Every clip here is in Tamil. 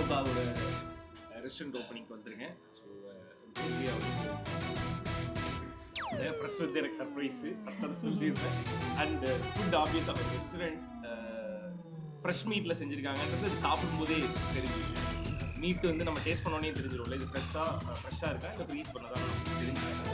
ஜோகாவோட ரெஸ்டாரண்ட் ஓப்பனிங்க்கு வந்திருக்கேன். ஸோ ப்ரெஸ் வந்து எனக்கு சர்ப்ரைஸு ஃபஸ்ட் அதை சொல்லியிருந்தேன். அண்ட் ஃபுட் ஆப்வியஸாக ரெஸ்டாரண்ட் ஃப்ரெஷ் மீட்டில் செஞ்சுருக்காங்கன்றது அது சாப்பிடும்போதே தெரிஞ்சு. மீட்டு வந்து நம்ம டேஸ்ட் பண்ணோன்னே தெரிஞ்சிடும்ல, இது ஃப்ரெஷ்ஷாக இருக்கா இல்லை ஃப்ரீஸ் பண்ணதான் நமக்கு தெரிஞ்சுக்கலாம்.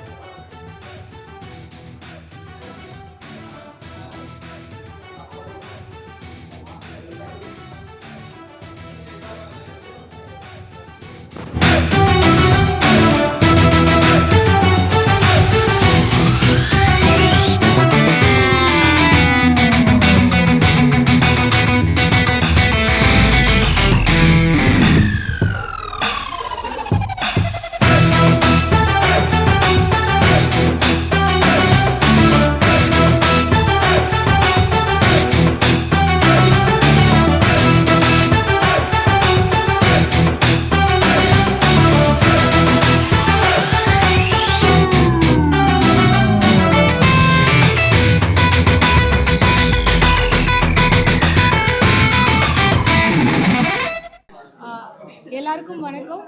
எல்லாருக்கும் வணக்கம்.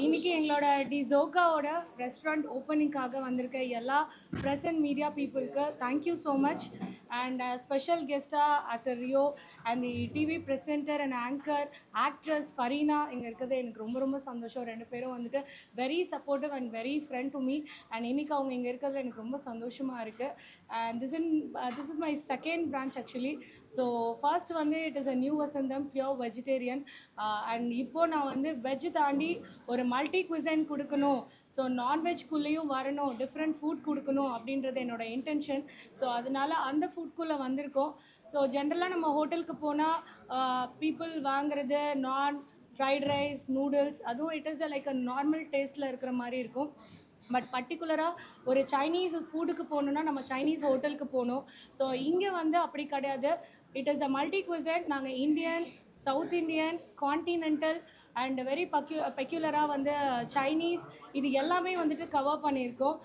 இன்றைக்கி எங்களோட ஜோகாவோட ரெஸ்டாரண்ட் ஓப்பனிங்காக வந்திருக்க எல்லா ப்ரெஸ் அண்ட் மீடியா பீப்புளுக்கு thank you so much. And special கெஸ்ட்டாக actor Rio and the TV presenter and actress Fareena இங்கே இருக்கிறது எனக்கு ரொம்ப ரொம்ப சந்தோஷம். ரெண்டு பேரும் வந்துட்டு very supportive and very friend to me. And இன்றைக்கி அவங்க இங்கே இருக்கிறது எனக்கு ரொம்ப சந்தோஷமாக இருக்குது. And this is my second branch actually. So first வந்து it is a new Vasantham pure vegetarian. And இப்போது நான் வந்து வெஜ்ஜு தாண்டி ஒரு மல்டி குவிசன் கொடுக்கணும், ஸோ நான்வெஜ்குள்ளேயும் வரணும், டிஃப்ரெண்ட் ஃபுட் கொடுக்கணும் அப்படின்றது என்னோடய இன்டென்ஷன். ஸோ அதனால் அந்த ஃபுட்குள்ளே வந்திருக்கோம். ஸோ ஜென்ரலாக நம்ம ஹோட்டலுக்கு போனால் பீப்புள் வாங்குறது ஃப்ரைட் ரைஸ், நூடுல்ஸ், அதுவும் it is like a normal டேஸ்ட்டில் இருக்கிற மாதிரி இருக்கும். பட் பர்டிகுலராக ஒரு சைனீஸ் ஃபுட்டுக்கு போகணுன்னா நம்ம சைனீஸ் ஹோட்டலுக்கு போகணும். ஸோ இங்கே வந்து அப்படி கிடையாது. It is a multi cuisine. நாங்கள் Indian, south Indian, continental and very பெக்யூலராக வந்து சைனீஸ், இது எல்லாமே வந்துட்டு கவர் பண்ணியிருக்கோம்.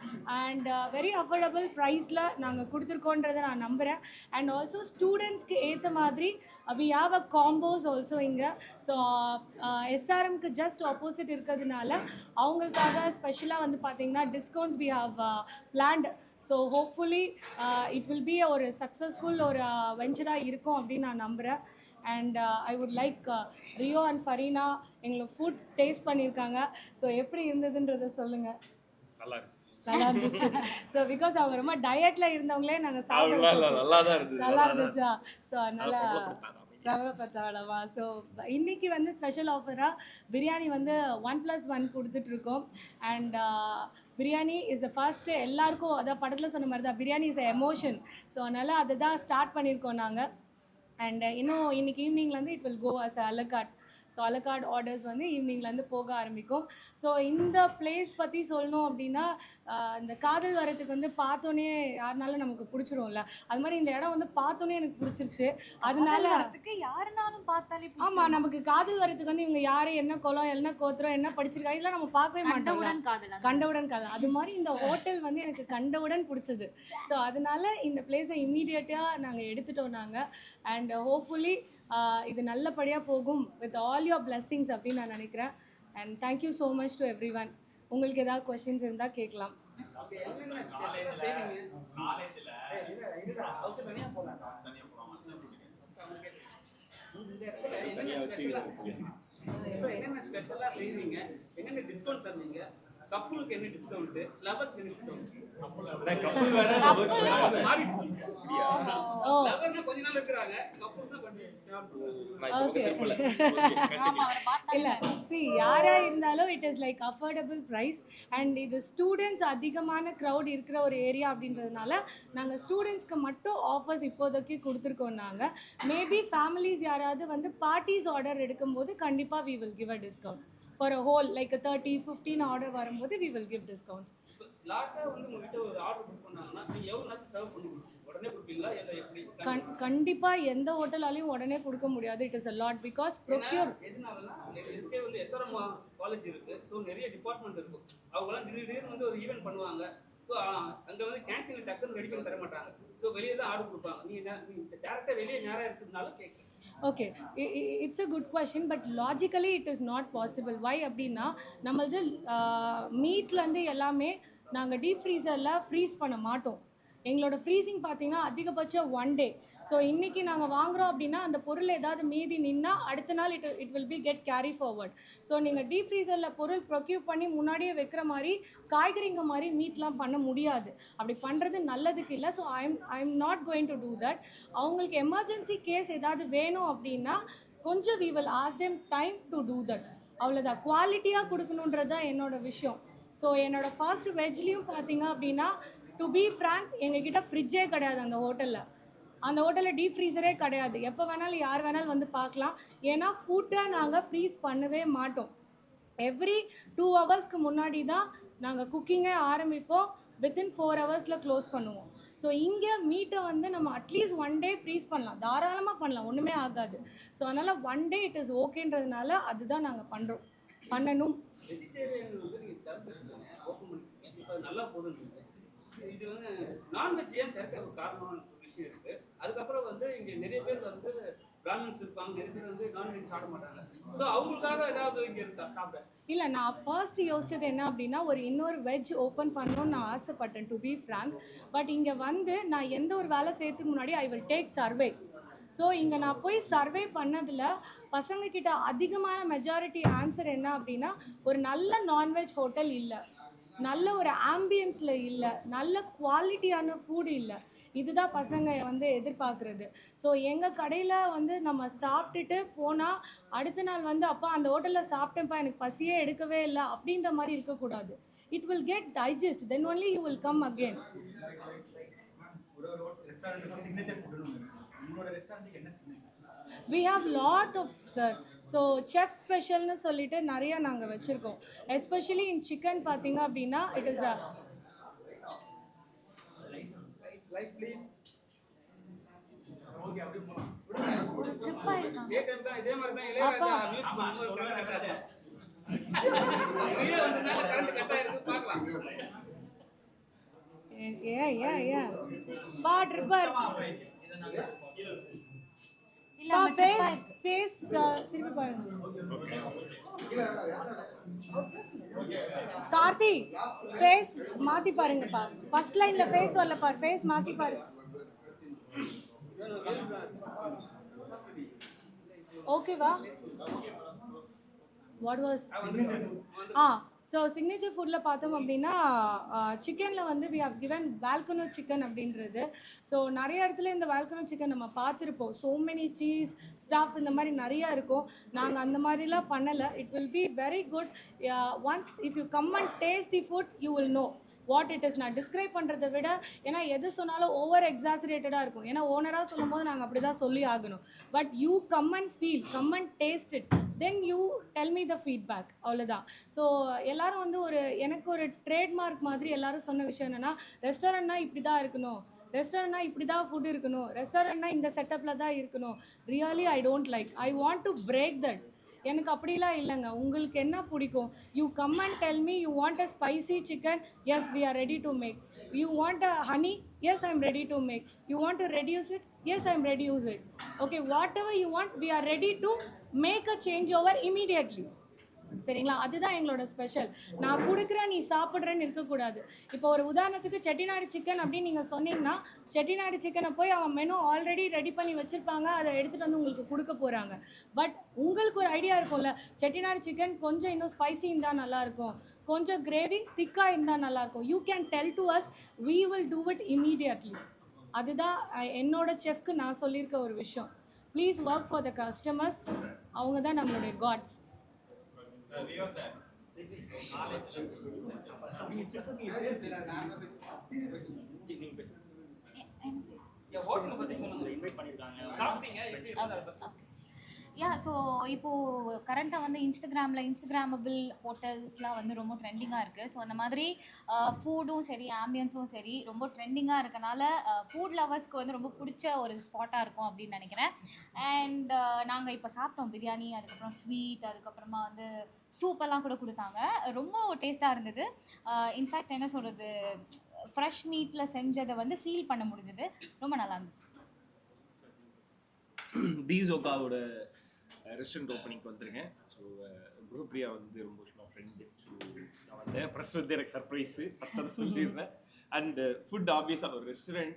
அண்ட் வெரி அஃபோர்டபுள் ப்ரைஸில் நாங்கள் கொடுத்துருக்கோன்றதை நான் நம்புகிறேன். அண்ட் ஆல்சோ ஸ்டூடெண்ட்ஸ்க்கு ஏற்ற மாதிரி we have a combos also இங்கே. ஸோ எஸ்ஆர்எம்க்கு ஜஸ்ட் ஆப்போசிட் இருக்கிறதுனால அவங்களுக்காக ஸ்பெஷலாக வந்து பார்த்திங்கன்னா discounts we have planned. So hopefully it will be ஒரு சக்ஸஸ்ஃபுல் ஒரு வெஞ்சராக இருக்கும் அப்படின்னு நான் நம்புகிறேன். And I would like Rio and Fareena எங்களை ஃபுட் டேஸ்ட் பண்ணியிருக்காங்க. ஸோ எப்படி இருந்ததுன்றதை சொல்லுங்கள். நல்லா இருந்துச்சு. ஸோ பிகாஸ் அவங்க ரொம்ப டயட்டில் இருந்தவங்களே நாங்கள் நல்லா இருந்துச்சா? ஸோ அதனால் ரவை பத்தாடவா. ஸோ இன்றைக்கி வந்து ஸ்பெஷல் ஆஃபராக பிரியாணி வந்து 1+1 கொடுத்துட்ருக்கோம். And biryani is the first எல்லாருக்கும், அதான் படத்தில் சொன்ன மாதிரி தான், biryani is a emotion. So அதனால் அதை தான் ஸ்டார்ட் பண்ணியிருக்கோம் நாங்கள். அண்ட் இன்னும் இன்றைக்கி ஈவினிங்லேருந்து it will go as a la carte. So a la carte orders வந்து ஈவினிங்லேருந்து போக ஆரம்பிக்கும். ஸோ இந்த பிளேஸ் பற்றி சொல்லணும் அப்படின்னா, இந்த காதல் வரத்துக்கு வந்து பார்த்தோன்னே யாருனாலும் நமக்கு பிடிச்சிரும்ல, அது மாதிரி இந்த இடம் வந்து பார்த்தோன்னே எனக்கு பிடிச்சிருச்சு. அதனால யாருனாலும் பார்த்தாலே ஆமாம், நமக்கு காதல் வரத்துக்கு வந்து இவங்க யார், என்ன குலம், என்ன கோத்திரம், என்ன படிச்சிருக்காங்க, இதெல்லாம் நம்ம பார்க்கவே மாட்டோம். கண்டவுடன் காதல் அது மாதிரி இந்த ஹோட்டல் வந்து எனக்கு கண்டவுடன் பிடிச்சது. ஸோ அதனால இந்த பிளேஸை இம்மீடியட்டாக நாங்கள் எடுத்துட்டோம் நாங்கள். அண்ட் ஹோப்ஃபுல்லி இது நல்லபடியாக போகும் வித் ஆல் யோர் பிளெஸ்ஸிங்ஸ் அப்படின்னு நான் நினைக்கிறேன். And thank you so much to every one. உங்களுக்கு ஏதாவது கொஸ்டின்ஸ் இருந்தால் கேட்கலாம். கப்புளுக்கு என்ன டிஸ்கவுண்ட், லவர்ஸ்க்கு என்ன டிஸ்கவுண்ட்? கொஞ்ச நாள் இருக்கிறாங்க, இல்லை சி யாராக இருந்தாலும் it is like affordable price. And இது ஸ்டூடெண்ட்ஸ் அதிகமான க்ரௌட் இருக்கிற ஒரு ஏரியா அப்படின்றதுனால நாங்கள் ஸ்டூடெண்ட்ஸ்க்கு மட்டும் ஆஃபர்ஸ் இப்போதைக்கு கொடுத்துருக்கோம். நாங்கள் மேபி ஃபேமிலிஸ் யாராவது வந்து பார்ட்டிஸ் ஆர்டர் எடுக்கும்போது கண்டிப்பாக we will give a discount. For a whole like a 30-15 order வரும்போது we will give discounts. லாட்டா வந்து உங்ககிட்ட ஒரு ஆர்டர் புக் பண்ணாங்கன்னா நீங்க எவ்வளவு நேரம் சர்வ் பண்ணுவீங்க? உடனே கொடுப்பீங்களா இல்ல எப்படி? கண்டிப்பா எந்த ஹோட்டலாலயும் உடனே கொடுக்க முடியாது. it is a lot because procure எதனாலனா இதுக்கே வந்து எஸ்ஆர்எம் காலேஜ் இருக்கு. சோ நிறைய டிபார்ட்மென்ட் இருக்கு. அவங்கலாம் திடீர்னு வந்து ஒரு ஈவென்ட் பண்ணுவாங்க. சோ அங்க வந்து கேண்டீன்ல டக்குன்னு ரெடி பண்ணி தர மாட்டாங்க. சோ வெளிய தான் ஆர்டர் கொடுப்பாங்க. நீ டைரக்டா வெளிய நேரா இருக்குதுனால கேக்குறேன். Okay, it's a good question, but logically it is not possible. Why அப்படின்னா நம்மளது மீட்லேருந்து எல்லாமே நாங்கள் டீப் ஃப்ரீசரில் ஃப்ரீஸ் பண்ண மாட்டோம். எங்களோட ஃப்ரீசிங் பார்த்தீங்கன்னா அதிகபட்சம் 1 டே. ஸோ இன்றைக்கி நாங்கள் வாங்குகிறோம் அப்படின்னா அந்த பொருள் ஏதாவது மீதி நின்னா அடுத்த நாள் it will B get carry forward. So நீங்கள் டீப் ஃப்ரீசரில் பொருள் ப்ரொக்யூர் பண்ணி முன்னாடியே வைக்கிற மாதிரி காய்கறிங்க மாதிரி மீட்லாம் பண்ண முடியாது. அப்படி பண்ணுறது நல்லதுக்கு இல்லை. So I am not going to do that. அவங்களுக்கு எமர்ஜென்சி கேஸ் ஏதாவது வேணும் அப்படின்னா கொஞ்சம் we will ask them time to do that. அவ்வளோதான், குவாலிட்டியாக கொடுக்கணுன்றது தான் என்னோட விஷயம். ஸோ என்னோடய ஃபர்ஸ்ட் வெஜ்லேயும் பார்த்தீங்க அப்படின்னா டு பி ஃப்ராங்க் எங்ககிட்ட ஃப்ரிட்ஜே கிடையாது அந்த ஹோட்டலில். அந்த ஹோட்டலில் டீப் ஃப்ரீசரே கிடையாது. எப்போ வேணாலும் யார் வேணாலும் வந்து பார்க்கலாம். ஏன்னா ஃபுட்டை நாங்கள் ஃப்ரீஸ் பண்ணவே மாட்டோம். எவ்ரி 2 ஹவர்ஸ்க்கு முன்னாடி தான் நாங்கள் குக்கிங்கே ஆரம்பிப்போம். வித்தின் 4 ஹவர்ஸில் க்ளோஸ் பண்ணுவோம். ஸோ இங்கே மீட்டை வந்து நம்ம அட்லீஸ்ட் 1 டே ஃப்ரீஸ் பண்ணலாம், தாராளமாக பண்ணலாம், ஒன்றுமே ஆகாது. ஸோ அதனால் 1 டே இட் இஸ் ஓகேன்றதுனால அதுதான் நாங்கள் பண்ணுறோம், பண்ணணும். வெஜிடேரியன் வந்து நீங்கள் திறந்துருக்கீங்க, ஓப்பன் பண்ணிருக்கீங்க, இப்போ நல்லா போகுதுன்னு. இது வந்து நான்வெஜ் ஏன் திறக்க ஒரு காரணமான ஒரு விஷயம் இருக்குது. அதுக்கப்புறம் வந்து இங்கே நிறைய பேர் வந்து பிராமின்ஸ் இருப்பாங்க, நிறைய பேர் வந்து நான்வெஜ் சாப்பிட மாட்டாங்க. ஸோ அவங்களுக்காக ஏதாவது இங்கே இருக்கா சாப்பிட? இல்லை, நான் ஃபர்ஸ்ட் யோசிச்சது என்ன அப்படின்னா இன்னொரு வெஜ் ஓப்பன் பண்ணணும்னு நான் ஆசைப்பட்டேன், டு பி ஃப்ராங்க். பட் இங்கே வந்து நான் எந்த ஒரு வேலை செய்யறதுக்கு முன்னாடி I will take survey. So இங்கே நான் போய் சர்வே பண்ணதில் பசங்கக்கிட்ட அதிகமான மெஜாரிட்டி ஆன்சர் என்ன அப்படின்னா ஒரு நல்ல நான்வெஜ் ஹோட்டல் இல்லை, நல்ல ஒரு ஆம்பியன்ஸில் இல்லை, நல்ல குவாலிட்டியான ஃபுட் இல்லை. இதுதான் பசங்க வந்து எதிர்பார்க்குறது. ஸோ எங்கள் கடையில் வந்து நம்ம சாப்பிட்டுட்டு போனால் அடுத்த நாள் வந்து அப்பா அந்த ஹோட்டலில் சாப்பிட்டேன்ப்பா எனக்கு பசியே எடுக்கவே இல்லை அப்படின்ற மாதிரி இருக்கக்கூடாது. It will get digest, then only you will come again. We have lot of sir. So chef specialனு சொல்லிட்டு நிறைய நாங்கள் வச்சுருக்கோம். எஸ்பெஷலி இன் சிக்கன் பார்த்தீங்க அப்படின்னா it is a life please. ட்ரிப்பா இருக்காங்க. இதே மாதிரி தான் இளையராஜா நியூஸ் பண்ணும்போது கரண்ட் கட் ஆச்சு. வெளியே வந்ததுனால கரண்ட் கட் ஆயிருக்கு, பார்க்கலாம். ஏ பா ட்ரிப்பர் இல்ல பா அவங்க trip-ஆ ஃபேஸ் திருப்பி பாருங்க. கார்த்தி ஃபேஸ் மாற்றி பாருங்கப்பா. ஃபர்ஸ்ட் லைனில் ஃபேஸ் வரல பாரு, ஃபேஸ் மாற்றி பாரு. ஓகேவா? வாட் வாஸ் ஸோ சிக்னேச்சர் ஃபுட்டில் பார்த்தோம் அப்படின்னா சிக்கனில் வந்து we have given volcano chicken அப்படின்றது. ஸோ நிறைய இடத்துல இந்த வால்கனோ சிக்கன் நம்ம பார்த்துருப்போம். ஸோ மெனி சீஸ் ஸ்டாஃப் இந்த மாதிரி நிறையா இருக்கும். நாங்கள் அந்த மாதிரிலாம் பண்ணலை. It will be very good. Once if you come and taste the food you will know what it is. நான் டிஸ்கிரைப் பண்ணுறதை விட, ஏன்னா எது சொன்னாலும் ஓவர் எக்ஸாசரேட்டடாக இருக்கும். ஏன்னா ஓனராக சொல்லும் போது நாங்கள் அப்படி தான் சொல்லி ஆகணும். But you come and feel, come and taste it, then you tell me the feedback. அவ்வளோதான். ஸோ எல்லோரும் வந்து எனக்கு ஒரு ட்ரேட்மார்க் மாதிரி எல்லோரும் சொன்ன விஷயம் என்னென்னா, ரெஸ்டாரண்ட்னா இப்படி தான் இருக்கணும், ரெஸ்டாரண்ட்னா இப்படி தான் ஃபுட் இருக்கணும், ரெஸ்டாரண்ட்னா இந்த செட்டப்பில் தான் இருக்கணும். Really I don't like. I want to break that. எனக்கு அப்படிலாம் இல்லைங்க. உங்களுக்கு என்ன பிடிக்கும், you come and tell me. You want a spicy chicken, yes we are ready to make. You want a honey, yes I am ready to make. You want to reduce it, yes I am reduce it. Okay, whatever you want, we are ready to make a change over immediately. சரிங்களா? அதுதான் எங்களோட ஸ்பெஷல். நான் கொடுக்குறேன் நீ சாப்பிட்றேன்னு இருக்கக்கூடாது. இப்போ ஒரு உதாரணத்துக்கு செட்டிநாடு சிக்கன் அப்படின்னு நீங்கள் சொன்னீங்கன்னா, செட்டிநாடு சிக்கனை போய் அவன் மெனு ஆல்ரெடி ரெடி பண்ணி வச்சுருப்பாங்க, அதை எடுத்துகிட்டு வந்து உங்களுக்கு கொடுக்க போகிறாங்க. பட் உங்களுக்கு ஒரு ஐடியா இருக்கும்ல, செட்டிநாடு சிக்கன் கொஞ்சம் இன்னும் ஸ்பைசி இருந்தால் நல்லாயிருக்கும், கொஞ்சம் கிரேவி திக்காக இருந்தால் நல்லாயிருக்கும். You can tell to us, we will do it immediately. அதுதான் என்னோட செஃப்க்கு நான் சொல்லியிருக்க ஒரு விஷயம். Please work for the customers. அவங்க தான் நம்மளுடைய காட்ஸ். ஹோட்டல் பற்றி சொல்லுங்க. இன்வைட் பண்ணியிருக்காங்க, சாப்பிட்டீங்க, எப்படி இருந்தது அதை பற்றி? ஸோ இப்போது கரண்ட்டாக வந்து இன்ஸ்டாகிராமபிள் ஹோட்டல்ஸ்லாம் வந்து ரொம்ப ட்ரெண்டிங்காக இருக்குது. ஸோ அந்த மாதிரி ஃபுட்டும் சரி, ஆம்பியன்ஸும் சரி ரொம்ப ட்ரெண்டிங்காக இருக்கனால ஃபுட் லவர்ஸ்க்கு வந்து ரொம்ப பிடிச்ச ஒரு ஸ்பாட்டாக இருக்கும் அப்படின்னு நினைக்கிறேன். அண்ட் நாங்கள் இப்போ சாப்பிட்டோம் பிரியாணி, அதுக்கப்புறம் ஸ்வீட், அதுக்கப்புறமா வந்து சூப்பெல்லாம் கூட கொடுத்தாங்க. ரொம்ப டேஸ்ட்டாக இருந்தது. இன்ஃபேக்ட் என்ன சொல்கிறது, ஃப்ரெஷ் மீட்டில் செஞ்சதை வந்து ஃபீல் பண்ண முடிஞ்சது. ரொம்ப நல்லா இருந்தது. டிசோகாவோட ரெஸ்டாரண்ட் ஓப்பனிங்க்கு வந்திருக்கேன். ஸோ குருப்ரியா வந்து ரொம்ப வருஷமா ஃப்ரெண்டு. ஸோ நான் வந்தேன். ப்ரெஸ் வந்து எனக்கு சர்ப்ரைஸு, ஃபஸ்ட் அதை சொல்லிடுறேன். அண்ட் ஃபுட் ஆப்வியஸாக ஒரு ரெஸ்டாரண்ட்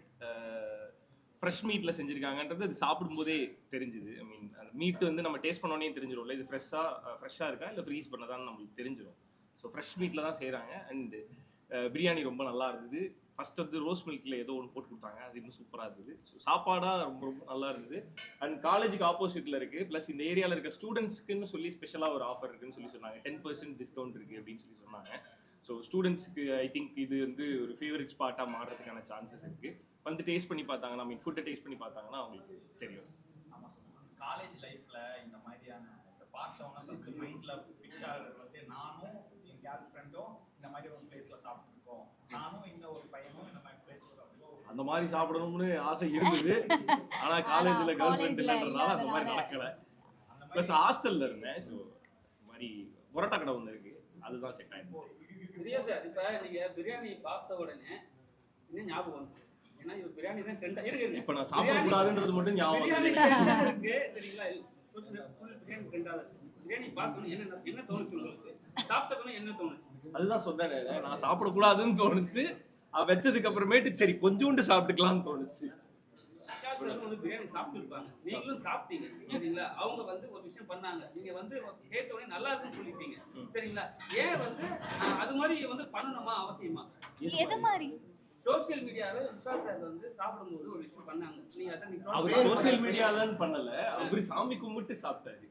ஃப்ரெஷ் மீட்டில் செஞ்சுருக்காங்கன்றது அது சாப்பிடும்போதே தெரிஞ்சுது. ஐ மீன் அந்த மீட் வந்து நம்ம டேஸ்ட் பண்ணோன்னே தெரிஞ்சிடும்ல, இது ஃப்ரெஷ்ஷாக இருக்கா இல்லை ஃப்ரீஸ் பண்ணதான்னு நம்மளுக்கு தெரிஞ்சிடும். ஸோ ஃப்ரெஷ் மீட்டில் தான் செய்கிறாங்க. அண்டு பிரியாணி ரொம்ப நல்லா இருந்தது. ஃபர்ஸ்ட் வந்து ரோஸ் மில்க்ல ஏதோ ஒன்று போட்டு கொடுத்தாங்க, அது இன்னும் சூப்பராக இருந்தது. ஸோ சாப்பாடாக ரொம்ப ரொம்ப நல்லா இருந்தது. அண்ட் காலேஜுக்கு ஆப்போசிட்டில் இருக்குது. ப்ளஸ் இந்த ஏரியாவில் இருக்க ஸ்டூடெண்ட்ஸ்க்குன்னு சொல்லி ஸ்பெஷலாக ஒரு ஆஃபர் இருக்குன்னு சொல்லி சொன்னாங்க. 10% டிஸ்கவுண்ட் இருக்குது அப்படின்னு சொல்லி சொன்னாங்க. ஸோ ஸ்டூடெண்ட்ஸ்க்கு ஐ திங்க் இது வந்து ஒரு ஃபேவரட் ஸ்பாட்டாக மாறுறதுக்கான சான்சஸ் இருக்குது. வந்து டேஸ்ட் பண்ணி பார்த்தாங்கன்னா, ஐ மீன் ஃபுட்டை டேஸ்ட் பண்ணி பார்த்தாங்கன்னா அவங்களுக்கு தெரியும். காலேஜ் லைஃப்ல இந்த மாதிரியான பார்த்தோம்னா ஃபர்ஸ்ட் மைண்ட்ல ஃபிக்ஸ் ஆகிறது வந்து நானும் என் கேர்ள் ஃப்ரெண்டும் இந்த மாதிரி ஒரு பிளேஸ்ல சாப்பிட்டுருக்கோம், நானும் இந்த ஒரு பையனும் இந்த மாதிரி பிளேஸ்ல சாப்பிட்டுருக்கோம். அந்த மாதிரி சாப்பிடணும்னு ஆசை இருந்தது. ஆனா காலேஜ்ல கேர்ள் ஃப்ரெண்ட் இல்லைன்றதுனால அந்த மாதிரி நடக்கல. ப்ளஸ் ஹாஸ்டல்ல இருந்தேன். ஸோ இந்த மாதிரி பரோட்டா கடை ஒன்று இருக்கு, அதுதான் செட் ஆயிடுச்சு. சரியா சார், இப்போ நீங்க பிரியாணி பார்த்த உடனே இன்னும் ஞாபகம் வந்து, ஏன்னா இது பிரியாணி தான் ட்ரெண்டா இருக்கு. இப்போ நான் சாப்பிடக்கூடாதுன்றது மட்டும் ஞாபகம் பிரியாணி இருக்கு. சரிங்களா? பிரியாணி ட்ரெண்டா பிரியாணி பார்த்தோன்னு என்ன தோணுச்சு உங்களுக்கு? சாப்பிட்டோன்னு என்ன தோணுச்சு? அதுதான் சொன்னேன், நான் சாப்பிடக்கூடாதுன்னு தோணுச்சு. வச்சதுக்கு அப்புறமேட்டு சரி கொஞ்சோண்டு சாப்பிட்டுக்கலாம்னு தோணுச்சு. வந்து பிரியாணி சாப்பிட்டு இருப்பாங்க, நீங்களும் சாப்பிட்டீங்க சரிங்களா? அவங்க வந்து ஒரு விஷயம் பண்ணாங்க, நீங்க வந்து கேட்டோடனே நல்லா இருக்குன்னு சொல்லிட்டீங்க சரிங்களா? ஏன் வந்து அது மாதிரி வந்து பண்ணணுமா, அவசியமா? எது மாதிரி சோசியல் மீடியால விஷால் சார் வந்து சாப்பிடும்போது ஒரு விஷயம் பண்ணாங்க, நீங்க அத அவர் சோசியல் மீடியாலன்னு பண்ணல, அவர் சாமி கும்பிட்டு சாப்பிட்டாரு.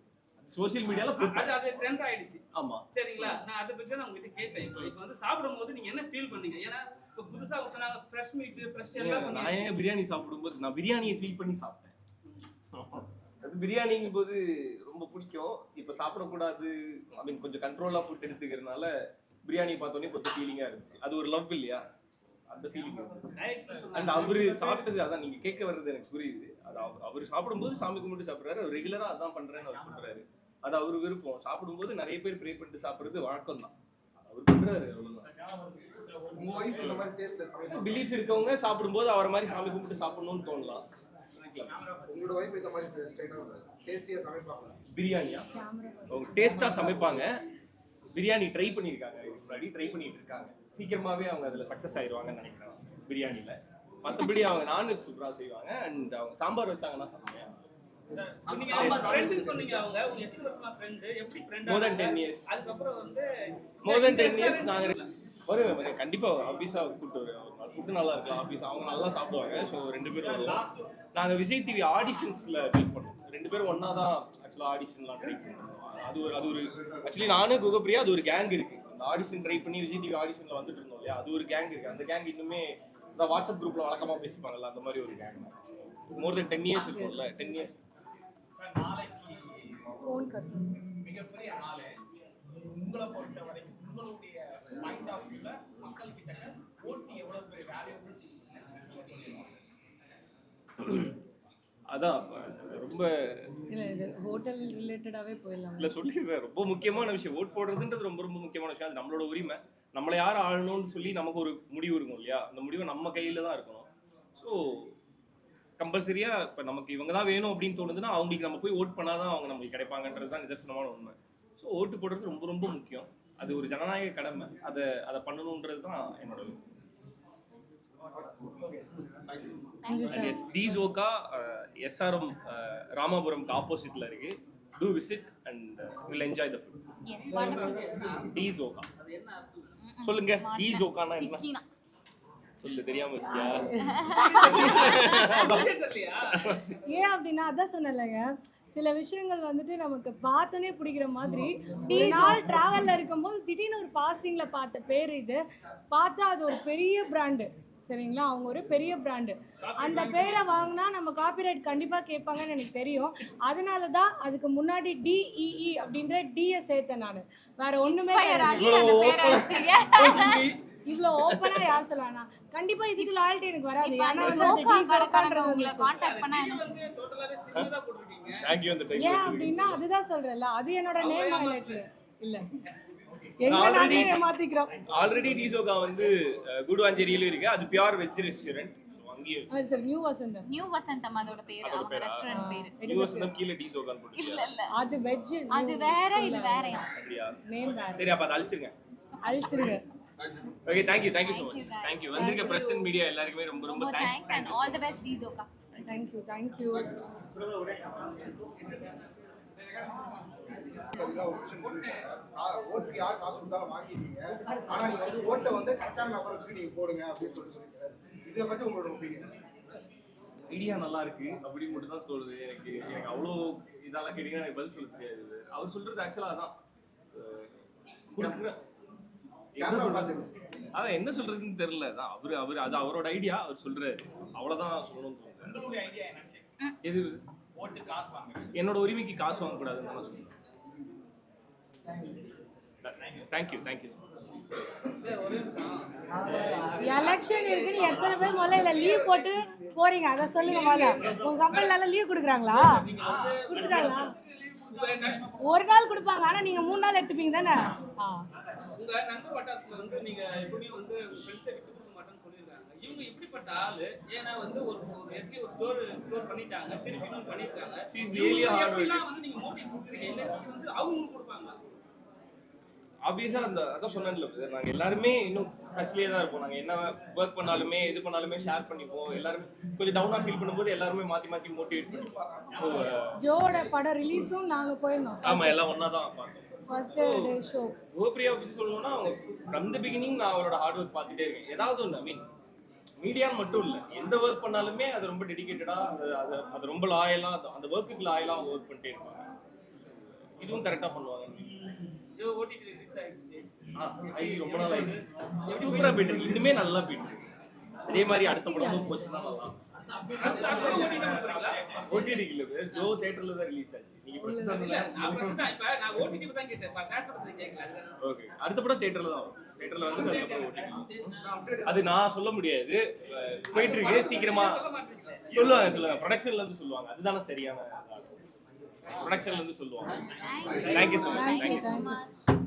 சோசியல் மீடியால அது ட்ரெண்ட் ஆயிடுச்சு. ஆமா சரிங்களா? நான் அதை பத்தி நான் உங்ககிட்ட கேட்டேன். இப்போ வந்து சாப்பிடும்போது நீங்க என்ன ஃபீல் பண்ணீங்க? ஏன்னா இப்போ புதுசா சொன்னாங்க ஃப்ரெஷ் மீட் ஃப்ரெஷ் எல்லாம். நான் ஏன் பிரியாணி சாப்பிடும்போது நான் பிரியாணியை ஃபீல் பண்ணி சாப்பிட்டேன். அது பிரியாணிங்கும் போது ரொம்ப பிடிக்கும். இப்போ சாப்பிடக்கூடாது, ஐ மீன் கொஞ்சம் கண்ட்ரோலா ஃபுட் எடுத்துக்கிறதுனால பிரியாணி பார்த்தோன்னே கொஞ்சம் ஃபீலிங்கா இருந்துச்சு. அது ஒரு லவ் இல்லையா, அந்த ஃபீலிங். அண்ட் அவரு சாப்பிட்டது அதான் நீங்க கேட்க வர்றது எனக்கு புரியுது. அது அவர் சாப்பிடும்போது சாமி கும்பிட்டு சாப்பிடுறாரு, அவர் ரெகுலரா அதான் பண்றேன்னு அவர் சொல்றாரு. அது அவரு விருப்பம். சாப்பிடும்போது நிறைய பேர் ப்ரே பண்ணிட்டு சாப்பிடுறது வழக்கம் தான், அவர் பண்றாரு, அவ்வளவுதான். பிலீஃப் இருக்கவங்க சாப்பிடும்போது அவரை மாதிரி சாமி கும்பிட்டு சாப்பிடணும்னு தோணலாம். பிரியாணியா அவங்க டேஸ்டா சமைப்பாங்க. பிரியாணி ட்ரை பண்ணியிருக்காங்க, முன்னாடி ட்ரை பண்ணிட்டு இருக்காங்க. சீக்கிரமாவே அவங்க அதுல சக்சஸ் ஆயிடுவாங்கன்னு நினைக்கிறேன் பிரியாணில. மற்றபடி அவங்க நான்வெஜ் சூப்பரா செய்வாங்க. அண்ட் அவங்க சாம்பார் வச்சாங்கன்னா செம்மையா. More than 10 years. More than 10 years நாங்க வருவேன் கண்டிப்பா. ஆபீஸா கூப்பிட்டு வருவேன். ஃபுட்டு நல்லா இருக்கலாம், ஆபீஸ் அவங்க நல்லா சாப்பிடுவாங்க. ஸோ 2 பேரும் வருவோம். நாங்கள் விஜய் டிவி ஆடிஷன்ஸ்ல மீட் பண்ணோம். 2 பேரும் ஒன்னா தான் ஆக்சுவலாக ஆடிஷன்லாம் ட்ரை பண்ணுவோம். அது ஒரு ஆக்சுவலி நானும் குகப்பிரியா அது ஒரு கேங் இருக்கு. அந்த ஆடிஷன் ட்ரை பண்ணி விஜய் டிவி ஆடிஷன்ல வந்துட்டு இருந்தோம் இல்லையா, அது ஒரு கேங் இருக்கு. அந்த கேங் இன்னுமே இந்த வாட்ஸ்அப் குரூப்ல வழக்கமா பேசிப்பாங்கல்ல, அந்த மாதிரி ஒரு கேங். மோர் தென் 10 இயர்ஸ் இருக்கும்ல. 10 இயர்ஸ். நாளைக்கு ஃபோன் கட்டு மிகப்பெரிய நாள். உங்களை பொறுத்த வரைக்கும் உங்களுடைய பாயிண்ட் ஆஃப் வியூல மக்கள் கிட்ட போட்டி எவ்வளவு பெரிய வேல்யூபிள் அதான் ரொம்ப இல்ல, இது ஹோட்டல் ரிலேட்டடாவே போயிடலாம். இல்ல சொல்லிடுறேன். ரொம்ப முக்கியமான விஷயம் ஓட் போடுறதுன்றது ரொம்ப ரொம்ப முக்கியமான விஷயம். அது நம்மளோட உரிமை. நம்மளை யார் ஆளணும்னு சொல்லி நமக்கு ஒரு முடிவு இருக்கும் இல்லையா, அந்த முடிவு நம்ம கையில தான் இருக்கணும். ஸோ கம்பல்சரியா இப்போ நமக்கு இவங்க தான் வேணும் அப்படின்னு தோணுதுன்னா அவங்களுக்கு நம்ம போய் ஓட் பண்ணாதான் அவங்க நமக்கு கிடைப்பாங்கன்றது தான் நிதர்சனமான உண்மை. ஸோ ஓட்டு போடுறது ரொம்ப ரொம்ப முக்கியம். அது ஒரு ஜனநாயக கடமை. அதை பண்ணணுன்றது தான் என்னோட டிசோகா SRM ராமாபுரம்க்கு ஆப்போசிட்ல இருக்கு. To visit and will enjoy the food. Yes wonderful. டிசோகா சொல்லுங்க. டிசோகானா என்ன சொல்லு, தெரியாம வச்சியா? ஏன் அப்படின்னா அதான் சொன்னேன்லங்க, சில விஷயங்கள் வந்துட்டு நமக்கு பார்த்தோன்னே பிடிக்கிற மாதிரி ஒரு நாள் டிராவலில் இருக்கும்போது திடீர்னு ஒரு பாசிங்கில் பார்த்த பேர் இது பார்த்தா அது ஒரு பெரிய பிராண்டு. சரிங்களா, அவங்க ஒரு பெரிய பிராண்டு. அந்த பேரை வாங்கினா நம்ம காப்பிரைட் கண்டிப்பாக கேட்பாங்கன்னு எனக்கு தெரியும். அதனால தான் அதுக்கு முன்னாடி DEE அப்படின்ற டியை சேர்த்தேன் நான். வேற ஒன்றுமே இவ்வளோ ஓப்பனா யார் சொல்லலாம்னா கண்டிப்பா இதுக்கு லாயல்ட்டி எனக்கு வராது. ஏன் அப்படின்னா அதுதான் சொல்றேன்ல, அது என்னோட நேம் ஹைலைட் இல்ல. ஆல்ரெடி டிசோகா வந்து குடுவாஞ்சேரியில இருக்கு. அது பியூர் வெஜ் ரெஸ்டாரண்ட். ஸோ இங்கேயும் நியூ வசந்தம். நியூ வசந்தம் அதோட பேரு, அதோட அவங்க பேரா? ரெஸ்டாரண்ட் பேரு. நியூ வசந்தம் கீழே டி சோகான் இல்ல போட்டுருக்கீங்க. இல்ல அது வெஜ். அது வேற, இது வேறயா? அப்படியா? நேம் வேற. சரி அப்ப அதை அழிச்சிருங்க. அழிச்சிருங்க. Okay thank you so much. Thank you வந்திருக்க பிரஸ் அண்ட் மீடியா எல்லாருக்குமே ரொம்ப ரொம்ப ரொம்ப thanks and all the best டிசோகா. Thank you. ஓட்டு யார் காசு கொடுத்தாலும் வாங்கிட்டீங்க, ஆனா நீங்க வந்து ஓட்டை வந்து கரெக்டான நபருக்கு நீங்க போடுங்க அப்படின்னு சொல்லியிருக்காரு. இதை பத்தி உங்களோட ஒப்பீனியன்? ஐடியா நல்லா இருக்கு அப்படின்னு மட்டும் தான் தோணுது எனக்கு. அவ்வளோ இதெல்லாம் கேட்டீங்கன்னா எனக்கு பதில் சொல்ல தெரியாது. அவர் சொல்றது ஆக்சுவலா அதான் கேமரா பார்த்துங்க. அதான் என்ன சொல்றதுன்னு தெரியல. அதான் அவரு அது அவரோட ஐடியா, அவர் சொல்றாரு, அவ்வளவுதான் சொல்லணும்னு தோணுது. உங்களுடைய ஐடியா என்னன்னு எது ஓட்டு காசு வாங்குறது. என்னோட உரிமைக்கு காசு வாங்கக்கூடாதுன்னு நான் சொல்றேன். Thank you so much. எலெக்ஷன் இருக்குன்னு எத்தனை பேர் முதல்ல லீவ் போட்டு போறீங்க, அதை சொல்லுங்க முதல்ல. உங்க கம்பெனில லீவ் கொடுக்குறாங்களா? கொடுக்குறாங்களா? ஒரு நாள் கொடுப்பாங்க, ஆனா நீங்க 3 நாள் எடுத்துப்பீங்க தானே? உங்க நண்பர் வட்டாரத்துல வந்து நீங்க எப்பவுமே வந்து ஃப்ரெண்ட்ஸை விட்டு கொடுக்க மாட்டேன்னு சொல்லியிருக்காங்க. இவங்க இப்படிப்பட்ட ஆளு, ஏன்னா வந்து ஒரு எப்படி ஒரு ஸ்டோர் பண்ணிட்டாங்க, திருப்பி இன்னும் பண்ணிருக்காங்க. She's really hard எப்படிலாம் வந்து நீங்க மோட்டிவ் கொடுக்குறீங்க, இல்லை வந்து அவங்க கொடுப்பாங்க. ஆப்வியஸா அதான் சொன்னேன்ல brother, நாங்க எல்லாருமே இன்னும் டச்லயே தான் இருப்போம். நாங்க என்ன ஒர்க் பண்ணாலுமே இது பண்ணாலுமே ஷேர் பண்ணிப்போம். எல்லாருமே கொஞ்சம் டவுனா ஃபீல் பண்ணும்போது எல்லாருமே மாத்தி மோட்டிவேட் பண்ணிப்போம். ஜோட படம் ரிலீஸும் நாங்க போயிருந்தோம். ஆமா எல்லாம் ஒண்ணா தான் பார்த்தோம். First day show. கோபிரியா பத்தி சொல்லணும்னா ஃப்ரம் தி பிகினிங் நான் அவரோட ஹார்ட் ஒர்க் பார்த்துட்டே இருக்கேன். ஏதாவது ஒன்று ஐ மீன் மீடியான்னு மட்டும் இல்லை, எந்த ஒர்க் பண்ணாலுமே அது ரொம்ப டெடிகேட்டடா அது ரொம்ப லாயலா அந்த ஒர்க்குக்கு லாயலா அவங்க ஒர்க் பண்ணிட்டே இருப்பாங்க. இதுவும் கரெக்டா பண்ணுவாங்க. ஜோ ஓடிடி ரிலீஸ் ஆயிடுச்சு. ரொம்ப நாள் ஆயிடுச்சு. சூப்பரா போயிட்டு இருக்கு, இன்னுமே நல்லா போயிட்டு இருக்கு. அதே மாதிரி அடுத்த படமும் போச்சுன்னா நல்லா. ஓடிடி இல்ல, ஜோ தியேட்டர்ல தான் ரிலீஸ் ஆச்சு. நீங்க ஃபர்ஸ்ட் தான் நான் ஓடிடி தான் கேட்டேன், தியேட்டர் பத்தி கேட்கல. ஓகே, அடுத்த படம் தியேட்டர்ல தான் வரும். தியேட்டர்ல வந்து அதுக்கப்புறம் ஓடிடி. அது நான் சொல்ல முடியாது, போயிட்டு இருக்கு. சீக்கிரமா சொல்லுவாங்க, ப்ரொடக்ஷன்ல இருந்து சொல்லுவாங்க. அதுதானே சரியான ப்ரொடக்ஷன்ல இருந்து சொல்லுவாங்க. Thank you so much. Thank you so much.